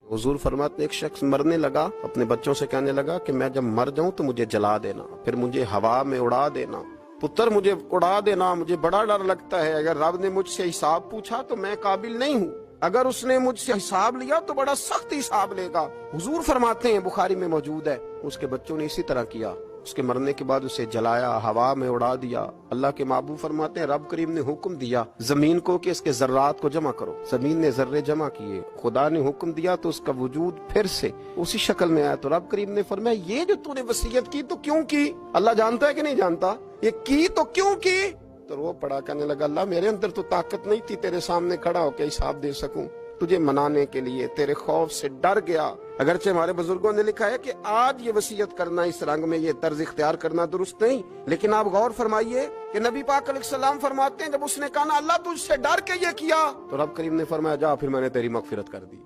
हुजूर फरमाते एक शख्स मरने लगा, अपने बच्चों से कहने लगा कि मैं जब मर जाऊं तो मुझे जला देना, फिर मुझे हवा में उड़ा देना। पुत्र मुझे उड़ा देना, मुझे बड़ा डर लगता है, अगर रब ने मुझसे हिसाब पूछा तो मैं काबिल नहीं हूँ, अगर उसने मुझसे हिसाब लिया तो बड़ा सख्त हिसाब लेगा। हुजूर फरमाते हैं, बुखारी में मौजूद है, उसके बच्चों ने इसी तरह किया। उसके मरने के बाद उसे जलाया, हवा में उड़ा दिया। अल्लाह के महबूब फरमाते हैं, रब करीम ने हुक्म दिया जमीन को कि इसके जर्रात को जमा करो। जमीन ने जर्रे जमा किए, खुदा ने हुक्म दिया तो उसका वजूद फिर से उसी शक्ल में आया। तो रब करीम ने फरमाया, ये जो तूने वसीयत की तो क्यों की? अल्लाह जानता है कि नहीं जानता? ये की तो क्यों की? तो वो पड़ा कहने लगा, अल्लाह मेरे अंदर तो ताकत नहीं थी तेरे सामने खड़ा होकर हिसाब दे सकूं, तुझे मनाने के लिए तेरे खौफ से डर गया। अगरचे हमारे बुजुर्गों ने लिखा है कि आज ये वसीयत करना, इस रंग में ये तर्ज इख्तियार करना दुरुस्त नहीं, लेकिन आप गौर फरमाइए कि नबी पाक अलैहिस्सलाम फरमाते हैं, जब उसने कहा ना अल्लाह तुझसे डर के ये किया, तो रब करीम ने फरमाया, जा फिर मैंने तेरी मगफिरत कर दी।